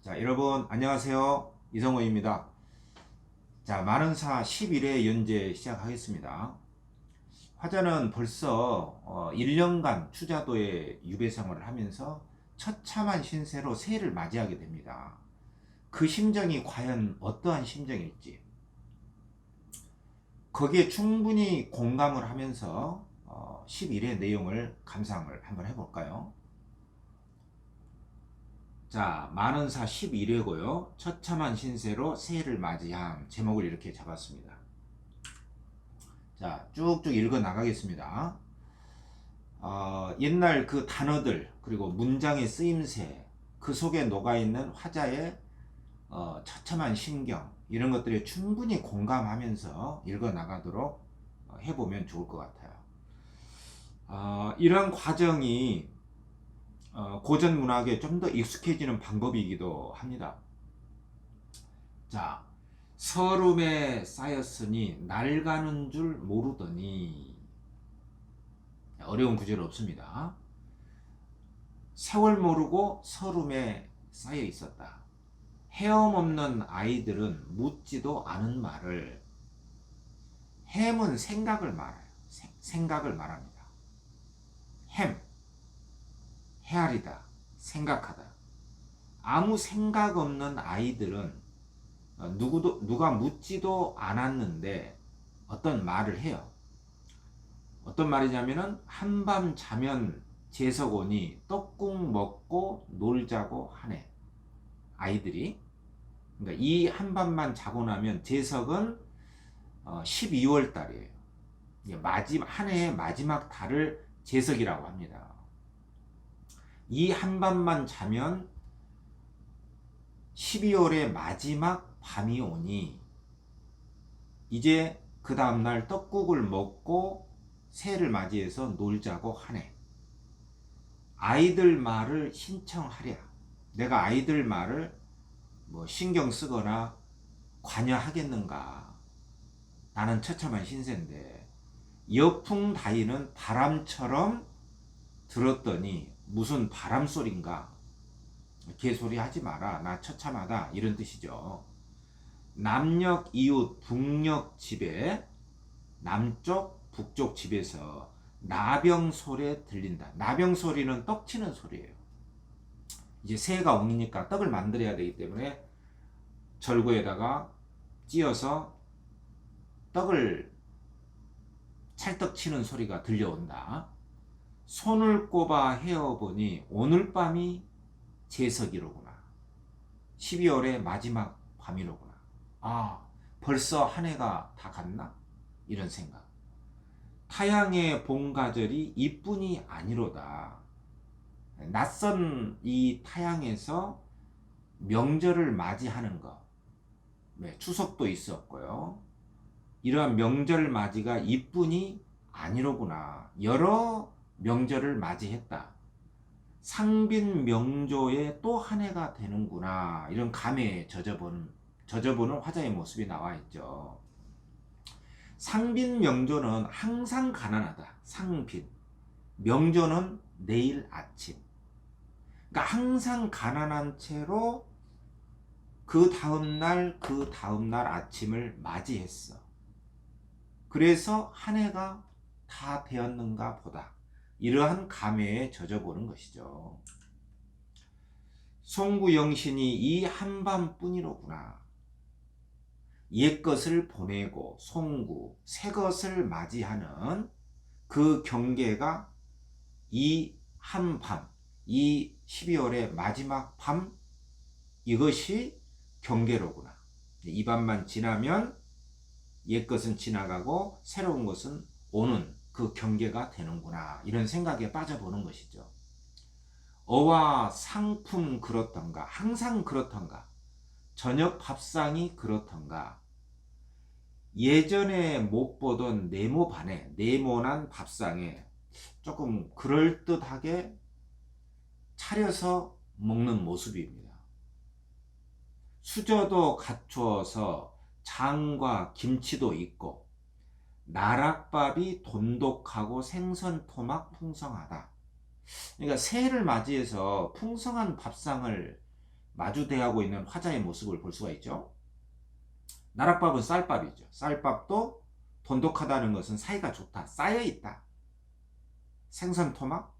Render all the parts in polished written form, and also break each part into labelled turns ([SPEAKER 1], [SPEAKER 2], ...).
[SPEAKER 1] 자, 여러분 안녕하세요. 이성호입니다. 자, 만원사 11회 연재 시작하겠습니다. 화자는 벌써 1년간 추자도에 유배 생활을 하면서 처참한 신세로 새해를 맞이하게 됩니다. 그 심정이 과연 어떠한 심정일지 거기에 충분히 공감을 하면서 11회 내용을 감상을 한번 해볼까요? 자, 만원사 11회고요. 처참한 신세로 새해를 맞이함. 제목을 이렇게 잡았습니다. 자, 쭉쭉 읽어 나가겠습니다. 옛날 그 단어들 그리고 문장의 쓰임새 그 속에 녹아있는 화자의 처참한 심경 이런 것들에 충분히 공감하면서 읽어 나가도록 해보면 좋을 것 같아요. 이런 과정이 고전 문학에 좀 더 익숙해지는 방법이기도 합니다. 자, 서름에 쌓였으니 낡아는 줄 모르더니. 어려운 구절 없습니다. 세월 모르고 서름에 쌓여 있었다. 헤엄없는 아이들은 묻지도 않은 말을. 햄은 생각을 말해요. 생각을 말합니다. 햄, 헤아리다, 생각하다. 아무 생각 없는 아이들은 누가 묻지도 않았는데 어떤 말을 해요. 어떤 말이냐면은 한밤 자면 재석 오니 떡국 먹고 놀자고 하네. 아이들이. 그러니까 이 한밤만 자고 나면 재석은 12월 달이에요. 한 해의 마지막 달을 재석이라고 합니다. 이 한밤만 자면 12월의 마지막 밤이 오니 이제 그 다음날 떡국을 먹고 새해를 맞이해서 놀자고 하네. 아이들 말을 신청하랴. 내가 아이들 말을 신경 쓰거나 관여하겠는가. 나는 처참한 신세인데. 여풍다이는 바람처럼 들었더니 무슨 바람 소린가. 개소리 하지 마라. 나 처참하다. 이런 뜻이죠. 남녘 이웃 북녘 집에 남쪽 북쪽 집에서 나병 소리 들린다. 나병 소리는 떡 치는 소리예요. 이제 새해가 오니까 떡을 만들어야 되기 때문에 절구에다가 찧어서 떡을 찰떡 치는 소리가 들려온다. 손을 꼽아 헤어보니 오늘 밤이 재석이로구나. 12월의 마지막 밤이로구나. 아, 벌써 한 해가 다 갔나? 이런 생각. 타양의 봄가절이 이뿐이 아니로다. 낯선 이 타양에서 명절을 맞이하는 것. 추석도 있었고요. 이러한 명절 맞이가 이뿐이 아니로구나. 여러 명절을 맞이했다. 상빈 명조의 또 한 해가 되는구나. 이런 감에 젖어보는 화자의 모습이 나와 있죠. 상빈 명조는 항상 가난하다. 상빈. 명조는 내일 아침. 그러니까 항상 가난한 채로 그 다음날 아침을 맞이했어. 그래서 한 해가 다 되었는가 보다. 이러한 감회에 젖어보는 것이죠. 송구영신이 이 한밤뿐이로구나. 옛것을 보내고 송구, 새것을 맞이하는 그 경계가 이 한밤, 이 12월의 마지막 밤, 이것이 경계로구나. 이 밤만 지나면 옛것은 지나가고 새로운 것은 오는 그 경계가 되는구나. 이런 생각에 빠져보는 것이죠. 어와 상품 그렇던가, 항상 그렇던가, 저녁 밥상이 그렇던가, 예전에 못 보던 네모난 밥상에 조금 그럴듯하게 차려서 먹는 모습입니다. 수저도 갖추어서 장과 김치도 있고 나락밥이 돈독하고 생선 토막 풍성하다. 그러니까 새해를 맞이해서 풍성한 밥상을 마주대하고 있는 화자의 모습을 볼 수가 있죠. 나락밥은 쌀밥이죠. 쌀밥도 돈독하다는 것은 사이가 좋다, 쌓여있다, 생선 토막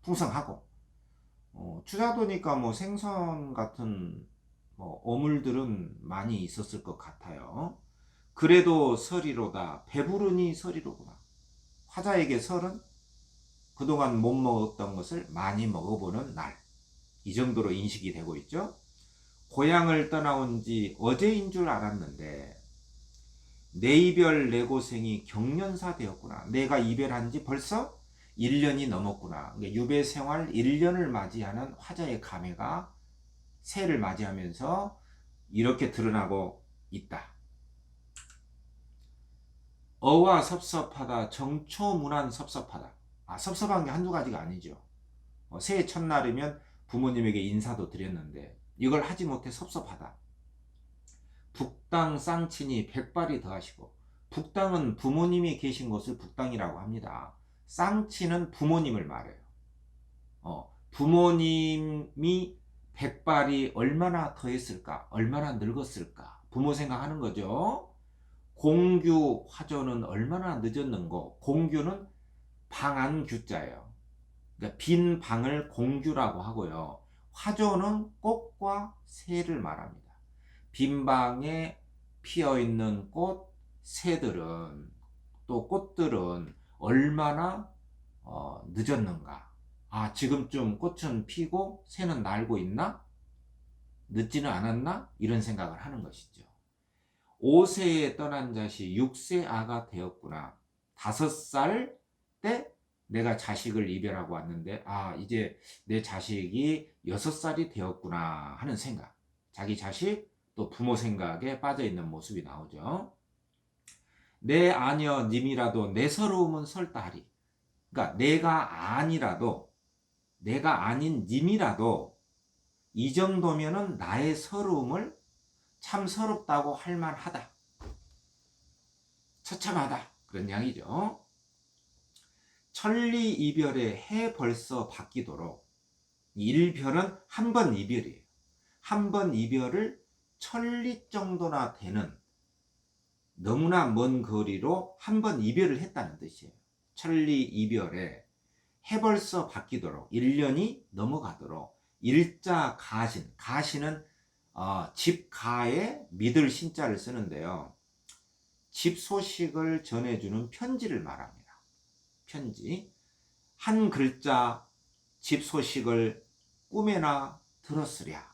[SPEAKER 1] 풍성하고, 추자도니까 뭐 생선 같은 뭐 어물들은 많이 있었을 것 같아요. 그래도 설이로다, 배부르니 설이로구나. 화자에게 설은 그동안 못 먹었던 것을 많이 먹어보는 날, 이 정도로 인식이 되고 있죠. 고향을 떠나온 지 어제인 줄 알았는데 내 이별 내 고생이 경련사 되었구나. 내가 이별한 지 벌써 1년이 넘었구나. 그러니까 유배 생활 1년을 맞이하는 화자의 감회가 새해를 맞이하면서 이렇게 드러나고 있다. 어와 섭섭하다, 정초문안 섭섭하다. 섭섭한 게 한두 가지가 아니죠. 새해 첫날이면 부모님에게 인사도 드렸는데 이걸 하지 못해 섭섭하다. 북당 쌍친이 백발이 더하시고, 북당은 부모님이 계신 곳을 북당이라고 합니다. 쌍친은 부모님을 말해요. 부모님이 백발이 얼마나 더했을까, 얼마나 늙었을까, 부모 생각하는 거죠. 공규 화조는 얼마나 늦었는고, 공규는 방안규자예요. 그러니까 빈 방을 공규라고 하고요. 화조는 꽃과 새를 말합니다. 빈 방에 피어있는 꽃, 새들은, 또 꽃들은 얼마나 늦었는가. 지금쯤 꽃은 피고 새는 날고 있나? 늦지는 않았나? 이런 생각을 하는 것이죠. 5세에 떠난 자식 6세 아가 되었구나. 5살 때 내가 자식을 이별하고 왔는데 이제 내 자식이 6살이 되었구나 하는 생각. 자기 자식 또 부모 생각에 빠져있는 모습이 나오죠. 내 아녀 님이라도 내 서러움은 설다하리. 그러니까 내가 아닌 님이라도 이 정도면은 나의 서러움을 참 서럽다고 할 만하다, 처참하다, 그런 이야기죠. 천리 이별에 해 벌써 바뀌도록, 일별은 한 번 이별이에요. 한 번 이별을 천리 정도나 되는 너무나 먼 거리로 한 번 이별을 했다는 뜻이에요. 천리 이별에 해 벌써 바뀌도록, 1년이 넘어가도록, 일자 가신, 가신은 집가에 믿을 신자를 쓰는데요. 집 소식을 전해주는 편지를 말합니다. 편지. 한 글자 집 소식을 꿈에나 들었으랴.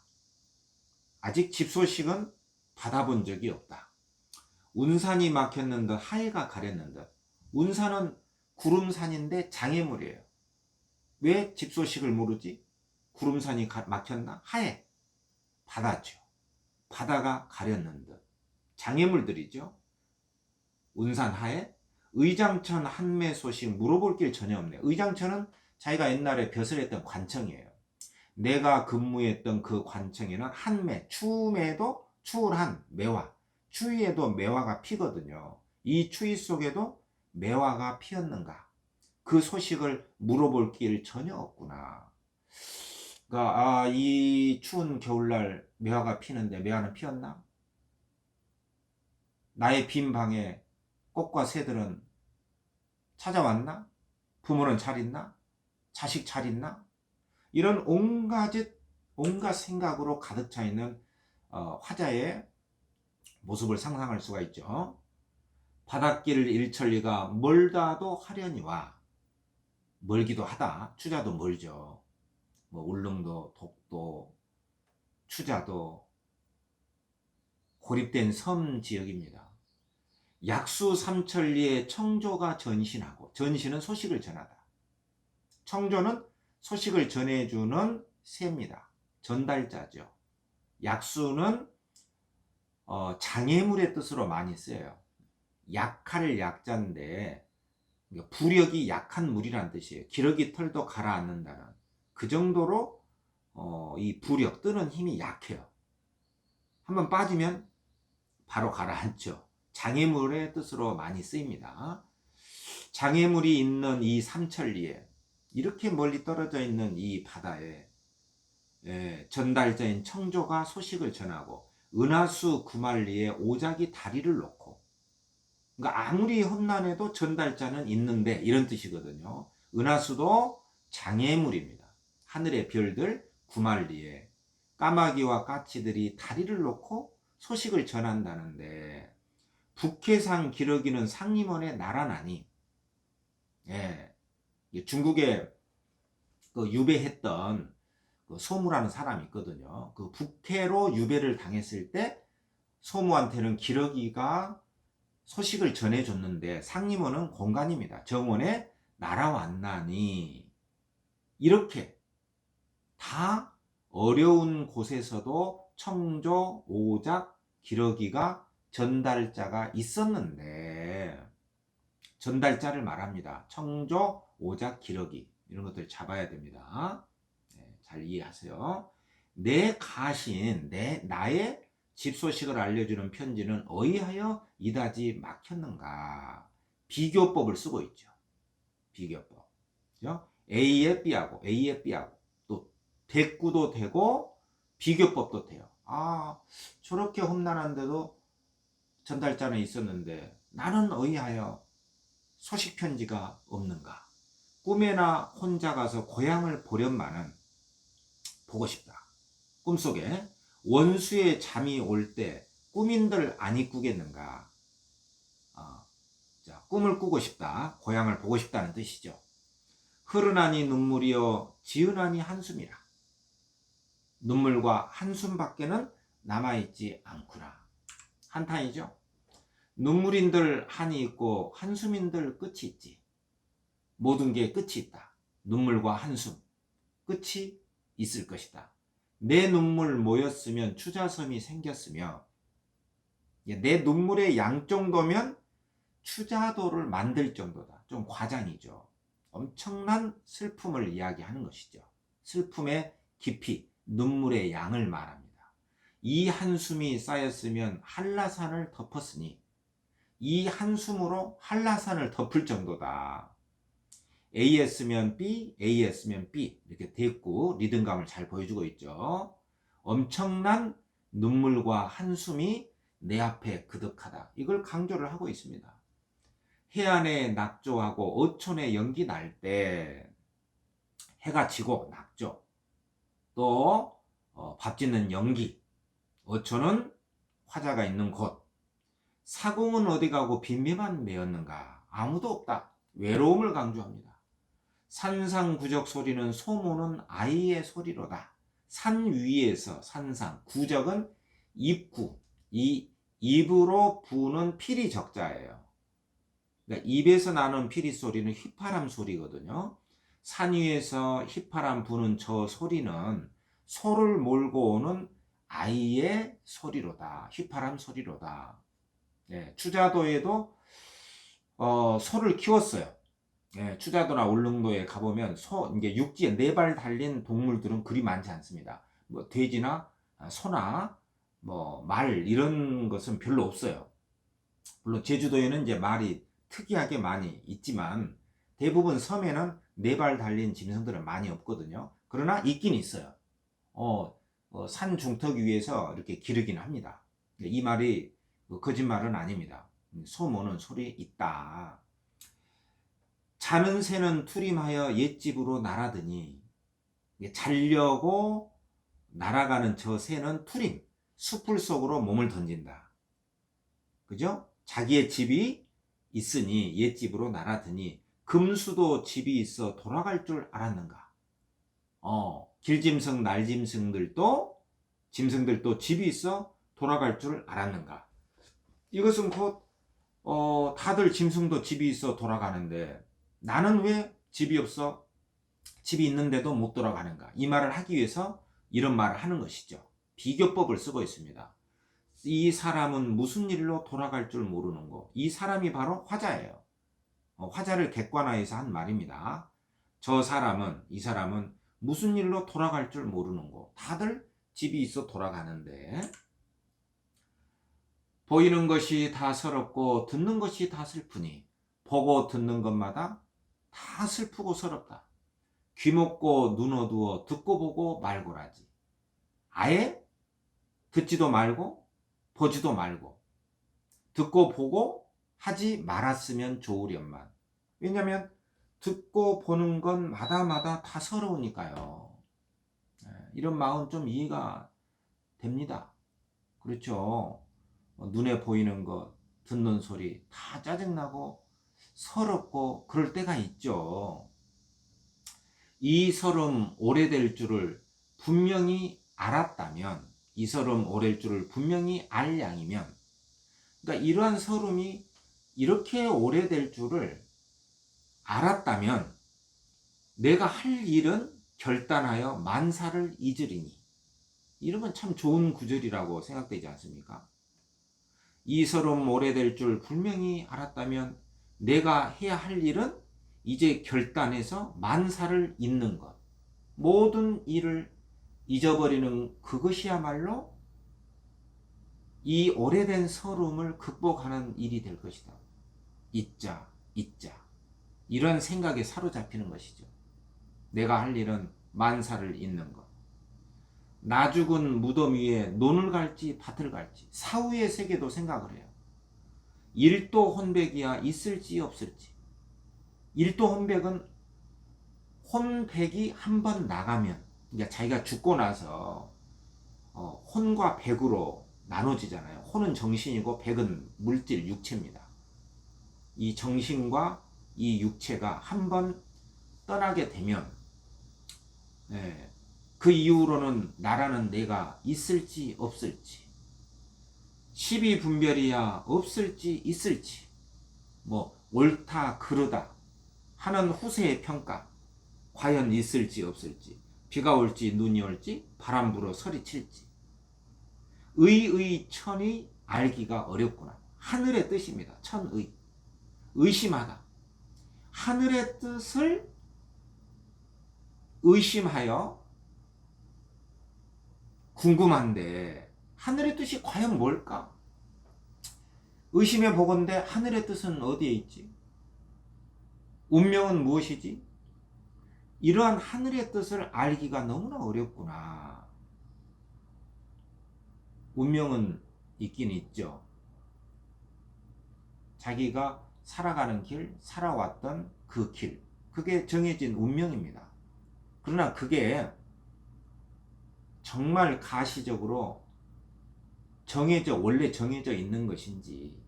[SPEAKER 1] 아직 집 소식은 받아본 적이 없다. 운산이 막혔는 듯 하해가 가렸는 듯. 운산은 구름산인데 장애물이에요. 왜 집 소식을 모르지? 구름산이 막혔나? 하해. 바다죠. 바다가 가렸는 듯. 장애물들이죠. 운산 하해. 의장천 한매 소식 물어볼 길 전혀 없네. 의장천은 자기가 옛날에 벼슬 했던 관청이에요. 내가 근무했던 그 관청에는 한매, 추움에도 추울한 매화, 추위에도 매화가 피거든요. 이 추위 속에도 매화가 피었는가? 그 소식을 물어볼 길 전혀 없구나. 그러니까 이 추운 겨울날 매화가 피는데 매화는 피었나? 나의 빈 방에 꽃과 새들은 찾아왔나? 부모는 잘 있나? 자식 잘 있나? 이런 온갖 생각으로 가득 차 있는 화자의 모습을 상상할 수가 있죠. 바닷길 일천리가 멀다도 하려니와, 멀기도 하다. 추자도 멀죠. 뭐 울릉도, 독도, 추자도 고립된 섬 지역입니다. 약수 삼천리에 청조가 전신하고, 전신은 소식을 전하다. 청조는 소식을 전해주는 새입니다. 전달자죠. 약수는 장애물의 뜻으로 많이 쓰여요. 약할 약자인데 부력이 약한 물이란 뜻이에요. 기러기 털도 가라앉는다는, 그 정도로 이 부력, 뜨는 힘이 약해요. 한번 빠지면 바로 가라앉죠. 장애물의 뜻으로 많이 쓰입니다. 장애물이 있는 이 삼천리에, 이렇게 멀리 떨어져 있는 이 바다에 전달자인 청조가 소식을 전하고 은하수 구만리에 오작이 다리를 놓고, 그러니까 아무리 험난해도 전달자는 있는데 이런 뜻이거든요. 은하수도 장애물입니다. 하늘의 별들 구만리에 까마귀와 까치들이 다리를 놓고 소식을 전한다는데, 북해상 기러기는 상림원의 나라나니, 예, 중국에 그 유배했던 그 소무라는 사람이 있거든요. 그 북해로 유배를 당했을 때 소무한테는 기러기가 소식을 전해줬는데, 상림원은 공간입니다. 정원에 날아왔나니, 이렇게 다 어려운 곳에서도 청조, 오작, 기러기가 전달자가 있었는데, 전달자를 말합니다. 청조, 오작, 기러기 이런 것들 잡아야 됩니다. 잘 이해하세요. 내 가신, 나의 집 소식을 알려주는 편지는 어이하여 이다지 막혔는가. 비교법을 쓰고 있죠. 비교법. 그죠? A에 B하고 A에 B하고 또 대꾸도 되고 비교법도 돼요. 아, 저렇게 험난한데도 전달자는 있었는데 나는 어이하여 소식 편지가 없는가. 꿈에나 혼자 가서 고향을 보련마는 보고 싶다. 꿈속에 원수의 잠이 올 때 꿈인들 안 이꾸겠는가. 자, 꿈을 꾸고 싶다. 고향을 보고 싶다는 뜻이죠. 흐르나니 눈물이여 지으나니 한숨이라. 눈물과 한숨밖에는 남아있지 않구나. 한탄이죠. 눈물인들 한이 있고 한숨인들 끝이 있지. 모든 게 끝이 있다. 눈물과 한숨, 끝이 있을 것이다. 내 눈물 모였으면 추자섬이 생겼으며, 내 눈물의 양 정도면 추자도를 만들 정도다. 좀 과장이죠. 엄청난 슬픔을 이야기하는 것이죠. 슬픔의 깊이, 눈물의 양을 말합니다. 이 한숨이 쌓였으면 한라산을 덮었으니, 이 한숨으로 한라산을 덮을 정도다. A였으면 B, A였으면 B, 이렇게 대꾸 리듬감을 잘 보여주고 있죠. 엄청난 눈물과 한숨이 내 앞에 그득하다. 이걸 강조를 하고 있습니다. 해안에 낙조하고 어촌에 연기 날 때 해가 지고 낙조, 또 밥 짓는 연기, 어촌은 화자가 있는 곳, 사공은 어디 가고 빈비만 메었는가. 아무도 없다. 외로움을 강조합니다. 산상구적 소리는 소모는 아이의 소리로다. 산 위에서 산상, 구적은 입구, 이 입으로 부는 피리 적자예요. 그러니까 입에서 나는 피리 소리는 휘파람 소리거든요. 산 위에서 휘파람 부는 저 소리는 소를 몰고 오는 아이의 소리로다. 휘파람 소리로다. 추자도에도 소를 키웠어요. 추자도나 울릉도에 가보면 이게 육지에 4발 달린 동물들은 그리 많지 않습니다. 뭐 돼지나 소나 뭐 말 이런 것은 별로 없어요. 물론 제주도에는 이제 말이 특이하게 많이 있지만 대부분 섬에는 4발 달린 짐승들은 많이 없거든요. 그러나 있긴 있어요. 산 중턱 위에서 이렇게 기르긴 합니다. 이 말이 거짓말은 아닙니다. 소모는 소리 있다. 자는 새는 투림하여 옛집으로 날아드니, 자려고 날아가는 저 새는 투림, 숲을 속으로 몸을 던진다. 그죠? 자기의 집이 있으니 옛집으로 날아드니 금수도 집이 있어 돌아갈 줄 알았는가. 길짐승 날짐승들도 짐승들도 집이 있어 돌아갈 줄 알았는가. 이것은 곧 다들 짐승도 집이 있어 돌아가는데 나는 왜 집이 없어? 집이 있는데도 못 돌아가는가? 이 말을 하기 위해서 이런 말을 하는 것이죠. 비교법을 쓰고 있습니다. 이 사람은 무슨 일로 돌아갈 줄 모르는 거. 이 사람이 바로 화자예요. 화자를 객관화해서 한 말입니다. 이 사람은 무슨 일로 돌아갈 줄 모르는 거. 다들 집이 있어 돌아가는데 보이는 것이 다 서럽고 듣는 것이 다 슬프니 보고 듣는 것마다 다 슬프고 서럽다. 귀 먹고 눈 어두워 듣고 보고 말고라지. 아예 듣지도 말고 보지도 말고 듣고 보고 하지 말았으면 좋으련만. 왜냐하면 듣고 보는 건 마다마다 다 서러우니까요. 이런 마음 좀 이해가 됩니다. 그렇죠. 눈에 보이는 것, 듣는 소리 다 짜증나고 서럽고 그럴 때가 있죠. 이 서름 오래될 줄을 분명히 알았다면, 이 서름 오래될 줄을 분명히 알 양이면, 그러니까 이러한 서름이 이렇게 오래될 줄을 알았다면 내가 할 일은 결단하여 만사를 잊으리니. 이러면 참 좋은 구절이라고 생각되지 않습니까? 이 서름 오래될 줄 분명히 알았다면 내가 해야 할 일은 이제 결단해서 만사를 잊는 것. 모든 일을 잊어버리는 그것이야말로 이 오래된 서름을 극복하는 일이 될 것이다. 잊자, 잊자. 이런 생각에 사로잡히는 것이죠. 내가 할 일은 만사를 잊는 것. 나 죽은 무덤 위에 논을 갈지 밭을 갈지 사후의 세계도 생각을 해요. 일도 혼백이야 있을지 없을지. 일도 혼백은 혼백이 한 번 나가면, 그러니까 자기가 죽고 나서 혼과 백으로 나눠지잖아요. 혼은 정신이고 백은 물질 육체입니다. 이 정신과 이 육체가 한 번 떠나게 되면 그 이후로는 나라는 내가 있을지 없을지, 십이분별이야 없을지 있을지, 뭐 옳다 그르다 하는 후세의 평가, 과연 있을지 없을지, 비가 올지 눈이 올지 바람 불어 서리 칠지, 의의 천이 알기가 어렵구나. 하늘의 뜻입니다. 천의. 의심하다. 하늘의 뜻을 의심하여 궁금한데 하늘의 뜻이 과연 뭘까? 의심해 보건대 하늘의 뜻은 어디에 있지? 운명은 무엇이지? 이러한 하늘의 뜻을 알기가 너무나 어렵구나. 운명은 있긴 있죠. 자기가 살아가는 길, 살아왔던 그 길, 그게 정해진 운명입니다. 그러나 그게 정말 가시적으로 원래 정해져 있는 것인지,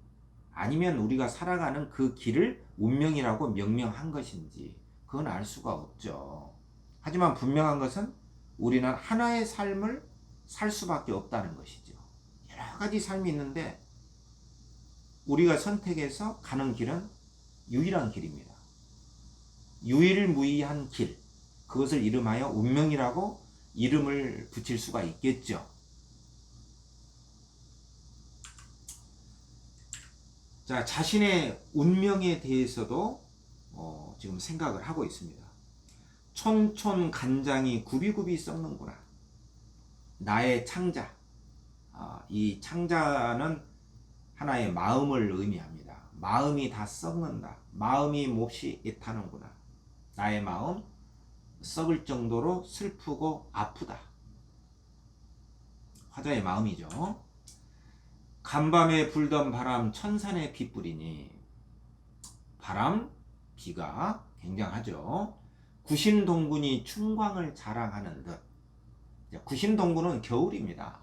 [SPEAKER 1] 아니면 우리가 살아가는 그 길을 운명이라고 명명한 것인지, 그건 알 수가 없죠. 하지만 분명한 것은 우리는 하나의 삶을 살 수밖에 없다는 것이죠. 여러 가지 삶이 있는데 우리가 선택해서 가는 길은 유일한 길입니다. 유일무이한 길, 그것을 이름하여 운명이라고 이름을 붙일 수가 있겠죠. 자, 자신의 운명에 대해서도 지금 생각을 하고 있습니다. 촌촌간장이 굽이굽이 썩는구나. 나의 창자. 이 창자는 하나의 마음을 의미합니다. 마음이 다 썩는다. 마음이 몹시 애타는구나. 나의 마음 썩을 정도로 슬프고 아프다. 화자의 마음이죠. 간밤에 불던 바람 천산에 비 뿌리니. 바람, 비가 굉장하죠. 구심동군이 춘광을 자랑하는 듯. 구심동군은 겨울입니다.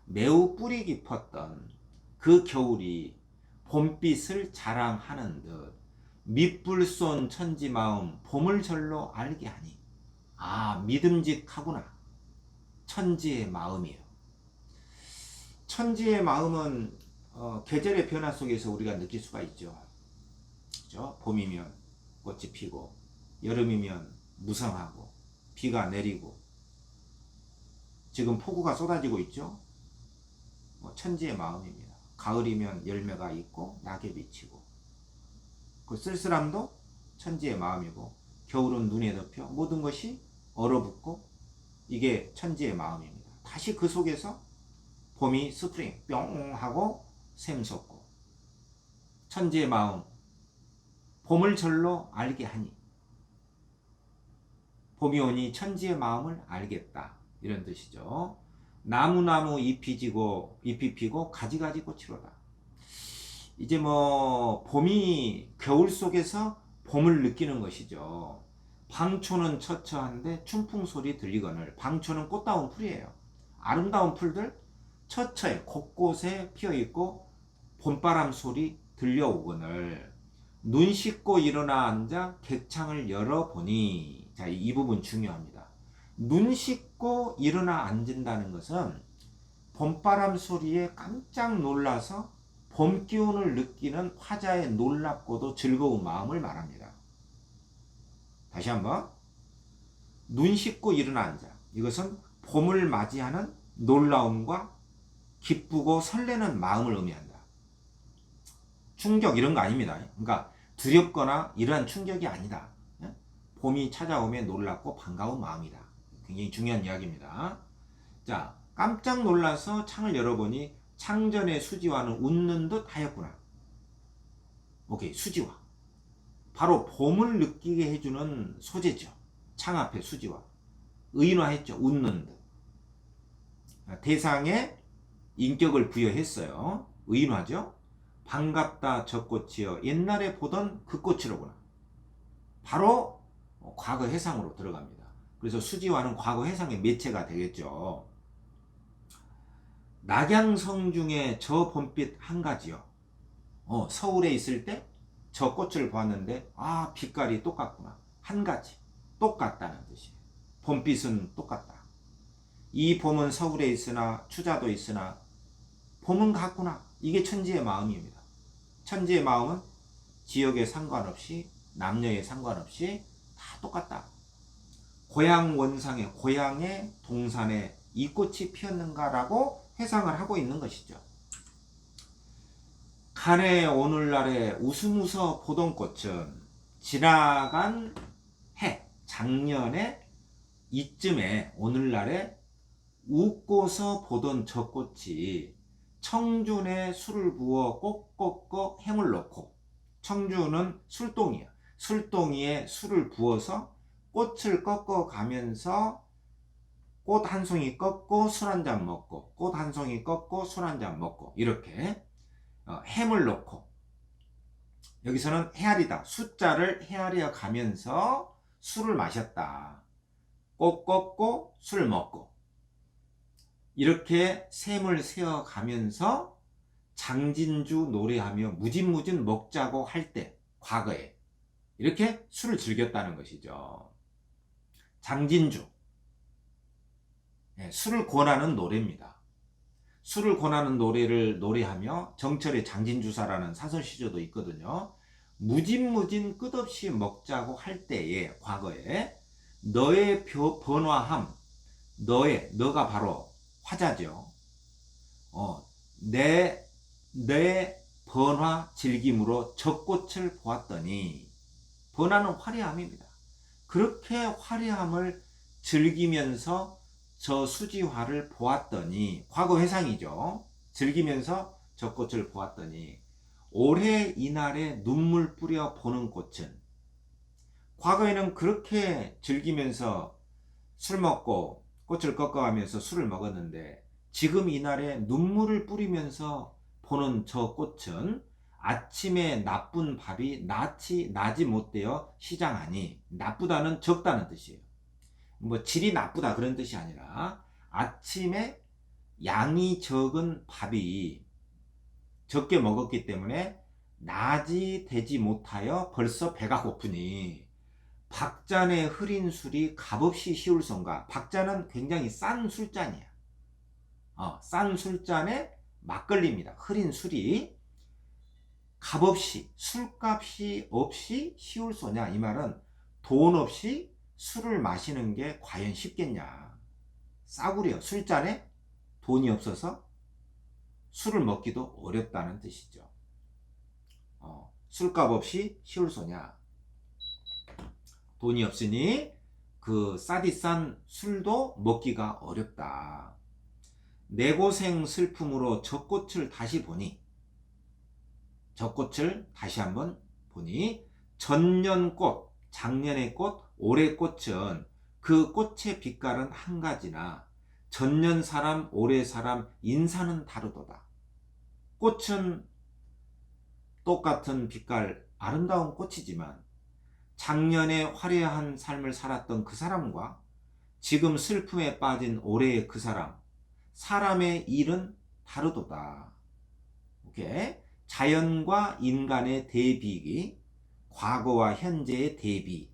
[SPEAKER 1] 매우 뿌리 깊었던 그 겨울이 봄빛을 자랑하는 듯 밑불 쏜 천지 마음 봄을 절로 알게 하니. 믿음직하구나. 천지의 마음이에요. 천지의 마음은 계절의 변화 속에서 우리가 느낄 수가 있죠. 그렇죠? 봄이면 꽃이 피고, 여름이면 무성하고, 비가 내리고, 지금 폭우가 쏟아지고 있죠. 천지의 마음입니다. 가을이면 열매가 있고 낙엽이 치고, 그 쓸쓸함도 천지의 마음이고, 겨울은 눈에 덮여 모든 것이 얼어붙고, 이게 천지의 마음입니다. 다시 그 속에서 봄이 스프링 뿅 하고 샘솟고, 천지의 마음 봄을 절로 알게 하니. 봄이 오니 천지의 마음을 알겠다, 이런 뜻이죠. 나무나무 잎이 피고 가지가지 꽃이로다. 이제 뭐 봄이 겨울 속에서 봄을 느끼는 것이죠. 방초는 처처한데 춘풍 소리 들리거늘. 방초는 꽃다운 풀이에요. 아름다운 풀들 처처에 곳곳에 피어 있고 봄바람 소리 들려오거늘. 눈 씻고 일어나 앉아 객창을 열어보니. 자, 이 부분 중요합니다. 눈 씻고 일어나 앉는다는 것은 봄바람 소리에 깜짝 놀라서 봄 기운을 느끼는 화자의 놀랍고도 즐거운 마음을 말합니다. 다시 한번. 눈 씻고 일어나 앉아. 이것은 봄을 맞이하는 놀라움과 기쁘고 설레는 마음을 의미한다. 충격 이런 거 아닙니다. 그러니까 두렵거나 이러한 충격이 아니다. 봄이 찾아오면 놀랍고 반가운 마음이다. 굉장히 중요한 이야기입니다. 자, 깜짝 놀라서 창을 열어보니 창전의 수지화는 웃는 듯 하였구나. 오케이, 수지화. 바로 봄을 느끼게 해주는 소재죠. 창 앞에 수지화. 의인화했죠. 웃는 듯. 대상에 인격을 부여했어요. 의인화죠. 반갑다 저 꽃이여 옛날에 보던 그 꽃이로구나. 바로 과거 해상으로 들어갑니다. 그래서 수지화는 과거 해상의 매체가 되겠죠. 낙양성 중에 저 봄빛 한 가지요. 서울에 있을 때 저 꽃을 보았는데 아 빛깔이 똑같구나. 한 가지 똑같다는 뜻이에요. 봄빛은 똑같다. 이 봄은 서울에 있으나 추자도 있으나 봄은 같구나. 이게 천지의 마음입니다. 천지의 마음은 지역에 상관없이 남녀에 상관없이 다 똑같다. 고향 원상에 고향의 동산에 이 꽃이 피었는가라고 회상을 하고 있는 것이죠. 간에 오늘날에 웃으면서 보던 꽃은 지나간 해 작년에 이쯤에 오늘날에 웃고서 보던 저 꽃이 청준에 술을 부어 꼭꼭꼭 행을 넣고. 청준은 술동이야. 술동이에 술을 부어서 꽃을 꺾어 가면서 꽃 한 송이 꺾고 술 한 잔 먹고 꽃 한 송이 꺾고 술 한 잔 먹고 이렇게 햄을 넣고. 여기서는 헤아리다. 숫자를 헤아려 가면서 술을 마셨다. 꽃 꺾고 술 먹고 이렇게 셈을 세어 가면서 장진주 노래하며 무진무진 먹자고 할 때 과거에 이렇게 술을 즐겼다는 것이죠. 장진주, 술을 권하는 노래입니다. 술을 권하는 노래를 노래하며 정철의 장진주사라는 사설시조도 있거든요. 무진무진 끝없이 먹자고 할 때에 과거에 너의 번화함, 너가 바로 화자죠. 내 번화 즐김으로 저 꽃을 보았더니. 번화는 화려함입니다. 그렇게 화려함을 즐기면서 저 수지화를 보았더니. 과거 회상이죠. 즐기면서 저 꽃을 보았더니 올해 이날에 눈물 뿌려 보는 꽃은. 과거에는 그렇게 즐기면서 술 먹고 꽃을 꺾어가면서 술을 먹었는데 지금 이날에 눈물을 뿌리면서 보는 저 꽃은 아침에 나쁜 밥이 나지 못되어 시장하니. 나쁘다는 적다는 뜻이에요. 뭐 질이 나쁘다 그런 뜻이 아니라 아침에 양이 적은 밥이 적게 먹었기 때문에 낮이 되지 못하여 벌써 배가 고프니. 박잔의 흐린 술이 값없이 시울성가. 박잔은 굉장히 싼 술잔이야. 싼 술잔에 막걸리입니다. 흐린 술이 값없이, 술값이 없이 시울소냐. 이 말은 돈 없이 술을 마시는 게 과연 쉽겠냐. 싸구려. 술잔에 돈이 없어서 술을 먹기도 어렵다는 뜻이죠. 술값 없이 시울소냐. 돈이 없으니 그 싸디 싼 술도 먹기가 어렵다. 내 고생 슬픔으로 저 꽃을 다시 보니. 저 꽃을 다시 한번 보니 전년 꽃, 작년의 꽃, 올해 꽃은 그 꽃의 빛깔은 한 가지나 전년 사람 올해 사람 인사는 다르도다. 꽃은 똑같은 빛깔 아름다운 꽃이지만 작년에 화려한 삶을 살았던 그 사람과 지금 슬픔에 빠진 올해의 그 사람, 사람의 일은 다르도다. 오케이? 자연과 인간의 대비기, 과거와 현재의 대비,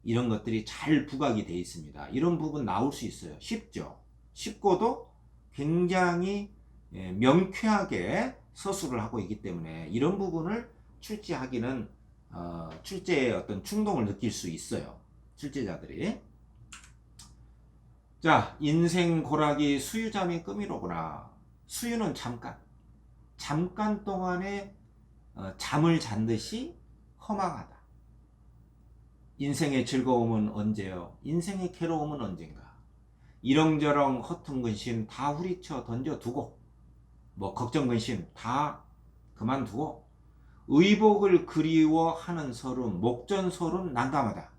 [SPEAKER 1] 이런 것들이 잘 부각이 되어 있습니다. 이런 부분 나올 수 있어요. 쉽죠? 쉽고도 굉장히 명쾌하게 서술을 하고 있기 때문에 이런 부분을 출제하기는 출제의 어떤 충동을 느낄 수 있어요. 출제자들이. 자, 인생 고락이 수유잠이 끔이로구나. 수유는 잠깐 동안에 잠을 잔 듯이 허망하다. 인생의 즐거움은 언제요? 인생의 괴로움은 언젠가? 이렁저렁 허튼 근심 다 후리쳐 던져두고, 뭐 걱정 근심 다 그만두고, 의복을 그리워하는 서름, 목전소름 난감하다.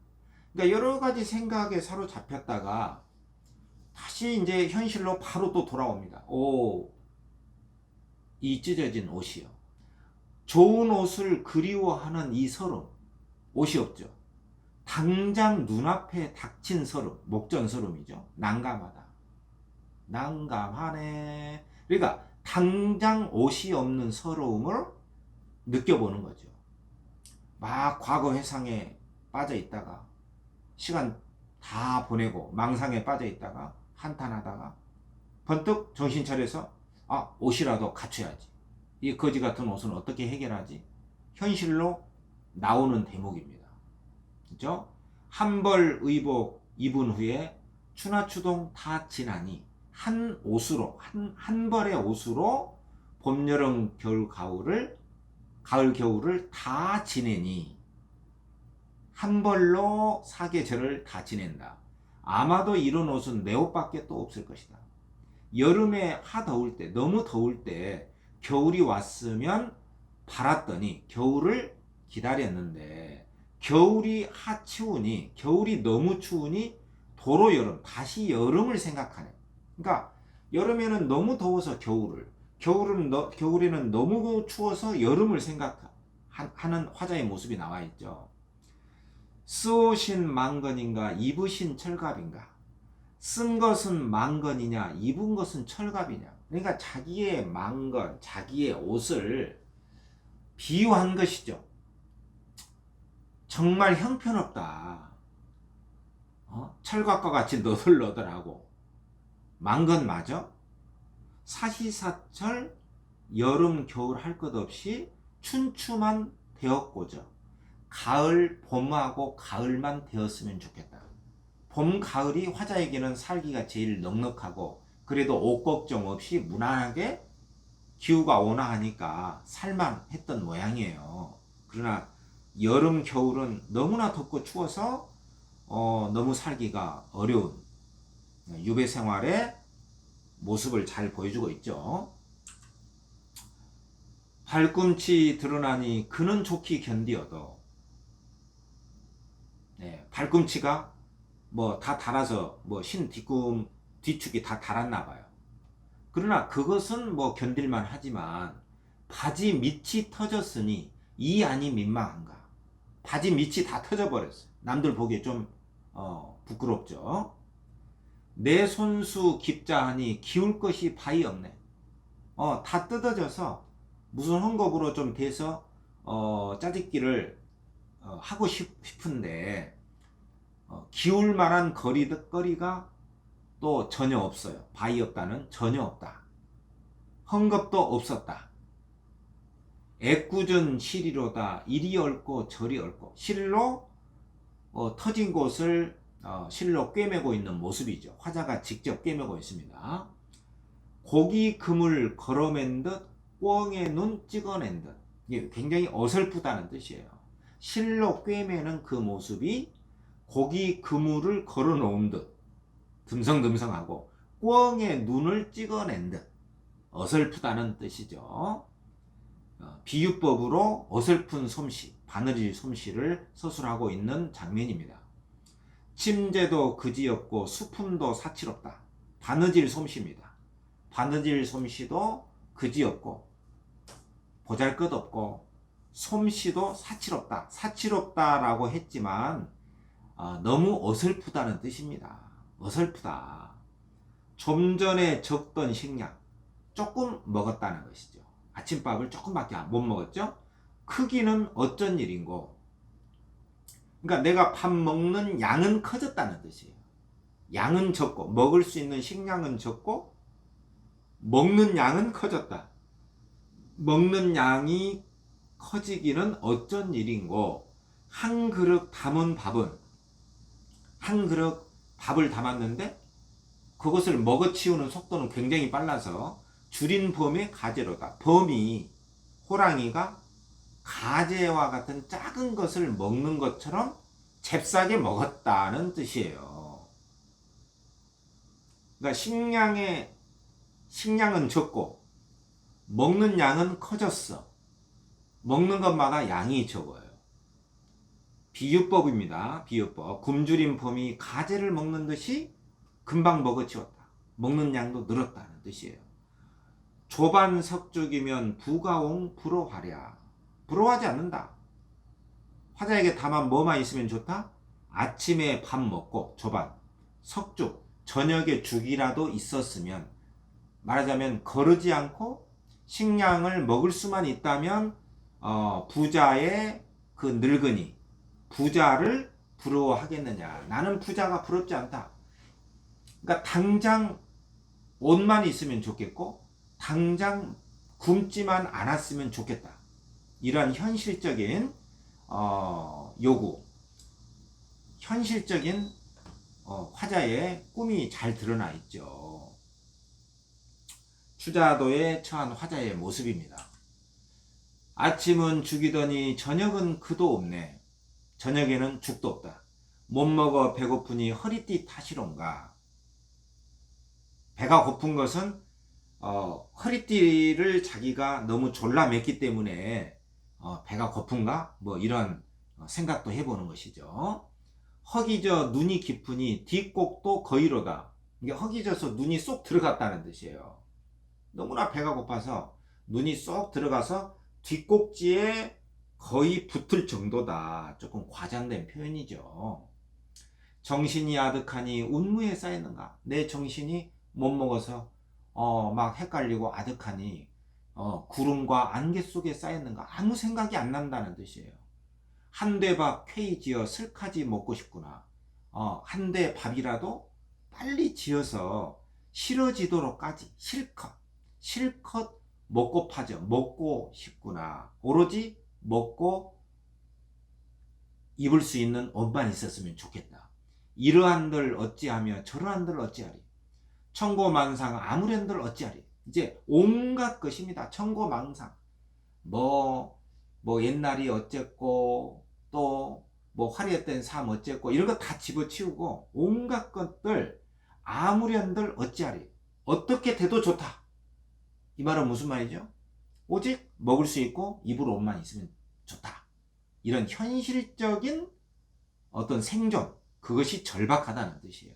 [SPEAKER 1] 그러니까 여러 가지 생각에 사로잡혔다가 다시 이제 현실로 바로 또 돌아옵니다. 이 찢어진 옷이요. 좋은 옷을 그리워하는 이 서름, 옷이 없죠. 당장 눈앞에 닥친 서름, 목전서름이죠. 난감하다. 난감하네. 그러니까 당장 옷이 없는 서러움을 느껴보는 거죠. 막 과거 회상에 빠져 있다가 시간 다 보내고 망상에 빠져 있다가 한탄하다가 번뜩 정신 차려서 옷이라도 갖춰야지. 이 거지 같은 옷은 어떻게 해결하지? 현실로 나오는 대목입니다. 그죠? 한벌 의복 입은 후에 추나추동 다 지나니 한 옷으로 한 벌의 옷으로 봄, 여름, 겨울, 가을, 겨울을 다 지내니 한 벌로 사계절을 다 지낸다. 아마도 이런 옷은 내 옷밖에 또 없을 것이다. 여름에 더울 때, 너무 더울 때 겨울이 왔으면 바랐더니 겨울을 기다렸는데 겨울이 추우니, 겨울이 너무 추우니 도로 여름, 다시 여름을 생각하네. 그러니까 여름에는 너무 더워서 겨울에는 너무 추워서 여름을 생각하는 화자의 모습이 나와 있죠. 쓰오신 망건인가 입으신 철갑인가. 쓴 것은 망건이냐 입은 것은 철갑이냐. 그러니까 자기의 망건, 자기의 옷을 비유한 것이죠. 정말 형편없다. 철갑과 같이 너덜너덜하고. 망건 맞아? 사시사철 여름 겨울 할 것 없이 춘추만 되었고저 가을 봄하고 가을만 되었으면 좋겠다. 봄 가을이 화자에게는 살기가 제일 넉넉하고 그래도 옷 걱정 없이 무난하게 기후가 온화하니까 살만했던 모양이에요. 그러나 여름 겨울은 너무나 덥고 추워서 너무 살기가 어려운 유배 생활의 모습을 잘 보여주고 있죠. 발꿈치 드러나니 그는 좋게 견디어도 발꿈치가 뭐 다 닳아서 뭐 뒤축이 다 닳았나 봐요. 그러나 그것은 뭐 견딜만 하지만 바지 밑이 터졌으니 이 안이 민망한가. 바지 밑이 다 터져버렸어요. 남들 보기에 좀 부끄럽죠. 내 손수 깊자하니 기울 것이 바위 없네. 다 뜯어져서 무슨 헝겊으로 좀 돼서 짜집기를 하고 싶은데 기울 만한 거리가 또 전혀 없어요. 바위 없다는 전혀 없다. 헝겊도 없었다. 애꿎은 실이로다. 이리 얽고 저리 얽고. 실로 터진 곳을 실로 꿰매고 있는 모습이죠. 화자가 직접 꿰매고 있습니다. 고기 그물 걸어맨 듯 꿩의 눈 찍어낸 듯. 이게 굉장히 어설프다는 뜻이에요. 실로 꿰매는 그 모습이 고기 그물을 걸어 놓은 듯 듬성듬성하고 꿩의 눈을 찍어낸 듯 어설프다는 뜻이죠. 비유법으로 어설픈 솜씨, 바느질 솜씨를 서술하고 있는 장면입니다. 침제도 그지없고 수품도 사치롭다. 바느질 솜씨입니다. 바느질 솜씨도 그지없고 보잘것없고 솜씨도 사치롭다. 사치롭다라고 했지만 너무 어설프다는 뜻입니다. 어설프다. 좀 전에 적던 식량 조금 먹었다는 것이죠. 아침밥을 조금밖에 못 먹었죠. 크기는 어쩐 일인고, 그러니까 내가 밥 먹는 양은 커졌다는 뜻이에요. 양은 적고 먹을 수 있는 식량은 적고 먹는 양은 커졌다. 먹는 양이 커지기는 어쩐 일인고, 한 그릇 담은 밥은, 한 그릇 밥을 담았는데 그것을 먹어치우는 속도는 굉장히 빨라서 줄인 범의 가재로다. 범이, 호랑이가 가재와 같은 작은 것을 먹는 것처럼 잽싸게 먹었다는 뜻이에요. 그러니까 식량은 적고 먹는 양은 커졌어. 먹는 것마다 양이 적어요. 비유법입니다. 비유법. 굶주린 범이 가재를 먹는 듯이 금방 먹어치웠다. 먹는 양도 늘었다는 뜻이에요. 조반석죽이면 부가옹 부러하랴. 부러워하지 않는다. 화자에게 다만 뭐만 있으면 좋다? 아침에 밥 먹고 조반, 석죽, 저녁에 죽이라도 있었으면, 말하자면 거르지 않고 식량을 먹을 수만 있다면 부자의 그 늙은이, 부자를 부러워하겠느냐. 나는 부자가 부럽지 않다. 그러니까 당장 옷만 있으면 좋겠고 당장 굶지만 않았으면 좋겠다. 이런 현실적인 요구, 현실적인 화자의 꿈이 잘 드러나 있죠. 추자도에 처한 화자의 모습입니다. 아침은 죽이더니 저녁은 그도 없네. 저녁에는 죽도 없다. 못 먹어 배고프니 허리띠 탓이론가. 배가 고픈 것은 허리띠를 자기가 너무 졸라맸기 때문에 배가 고픈가? 뭐 이런 생각도 해보는 것이죠. 허기져 눈이 깊으니 뒷곡도 거의로다. 이게 허기져서 눈이 쏙 들어갔다는 뜻이에요. 너무나 배가 고파서 눈이 쏙 들어가서 뒷꼭지에 거의 붙을 정도다. 조금 과장된 표현이죠. 정신이 아득하니 운무에 쌓였는가. 내 정신이 못 먹어서 막 헷갈리고 아득하니 구름과 안개 속에 쌓였는가. 아무 생각이 안 난다는 뜻이에요. 한 대 밥 쾌히 지어 슬카지 먹고 싶구나. 한 대 밥이라도 빨리 지어서 싫어지도록까지 실컷 먹고 파져. 먹고 싶구나. 오로지 먹고 입을 수 있는 옷만 있었으면 좋겠다. 이러한들 어찌하며 저러한들 어찌하리. 천고만상 아무랜들 어찌하리. 이제 온갖 것입니다. 천고망상. 뭐 옛날이 어쨌고 또 뭐 화려했던 삶 어쨌고 이런 거 다 집어치우고 온갖 것들 아무렴들 어찌하리. 어떻게 돼도 좋다. 이 말은 무슨 말이죠? 오직 먹을 수 있고 입을 옷만 있으면 좋다. 이런 현실적인 어떤 생존, 그것이 절박하다는 뜻이에요.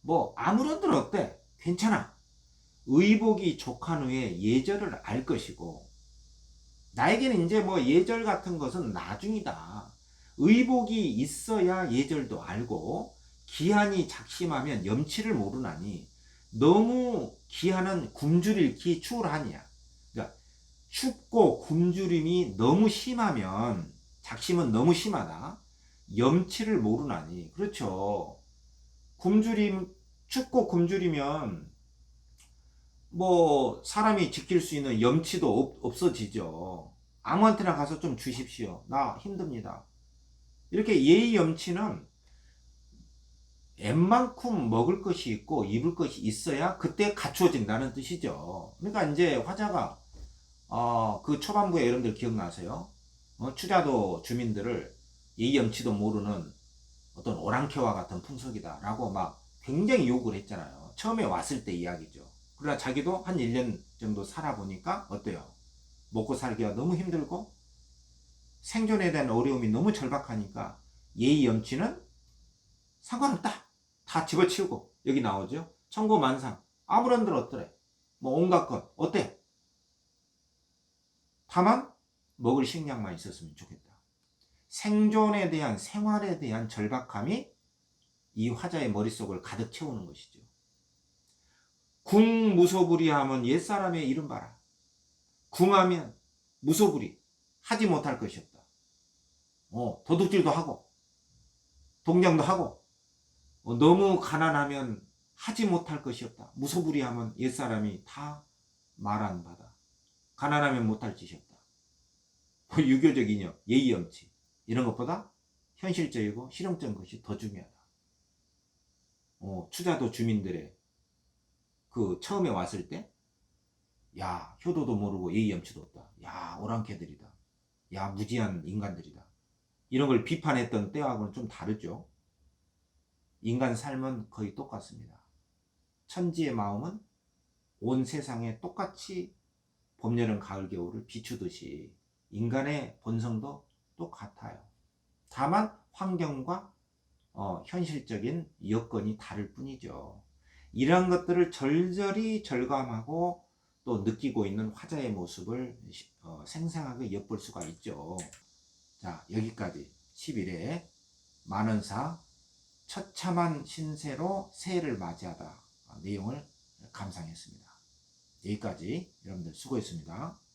[SPEAKER 1] 뭐 아무런들 어때? 괜찮아. 의복이 족한 후에 예절을 알 것이고, 나에게는 이제 뭐 예절 같은 것은 나중이다. 의복이 있어야 예절도 알고, 기한이 작심하면 염치를 모르나니 너무 기한은 굶주릴기 추울하니야. 그러니까 춥고 굶주림이 너무 심하면, 작심은 너무 심하다. 염치를 모르나니. 그렇죠. 춥고 굶주리면 뭐 사람이 지킬 수 있는 염치도 없어지죠. 아무한테나 가서 좀 주십시오. 나 힘듭니다. 이렇게 예의 염치는 웬만큼 먹을 것이 있고 입을 것이 있어야 그때 갖추어진다는 뜻이죠. 그러니까 이제 화자가 그 초반부에 여러분들 기억나세요? 추자도 주민들을 예의 염치도 모르는 어떤 오랑캐와 같은 풍속이다 라고 막 굉장히 욕을 했잖아요. 처음에 왔을 때 이야기죠. 그러나 자기도 한 1년 정도 살아보니까 어때요? 먹고 살기가 너무 힘들고 생존에 대한 어려움이 너무 절박하니까 예의 염치는 상관없다. 다 집어치우고, 여기 나오죠. 천고만상 아무런 들 어떠래. 뭐 온갖 것 어때? 다만 먹을 식량만 있었으면 좋겠다. 생존에 대한 생활에 대한 절박함이 이 화자의 머릿속을 가득 채우는 것이죠. 궁무소불이하면 옛사람의 이름 봐라. 궁하면 무소불이 하지 못할 것이 없다. 도둑질도 하고 동냥도 하고 너무 가난하면 하지 못할 것이 없다. 무소불이하면 옛사람이 다 말한 바다. 가난하면 못할 짓이 없다. 유교적 이념, 예의 염치 이런 것보다 현실적이고 실용적인 것이 더 중요하다. 추자도 주민들의 그 처음에 왔을 때, 야 효도도 모르고 예의 염치도 없다. 야 오랑캐들이다. 야 무지한 인간들이다. 이런 걸 비판했던 때하고는 좀 다르죠. 인간 삶은 거의 똑같습니다. 천지의 마음은 온 세상에 똑같이 봄, 여름, 가을, 겨울을 비추듯이 인간의 본성도 똑같아요. 다만 환경과 현실적인 여건이 다를 뿐이죠. 이러한 것들을 절절히 절감하고 또 느끼고 있는 화자의 모습을 생생하게 엿볼 수가 있죠. 자, 여기까지 11회 만원사 처참한 신세로 새해를 맞이하다 내용을 감상했습니다. 여기까지 여러분들 수고했습니다.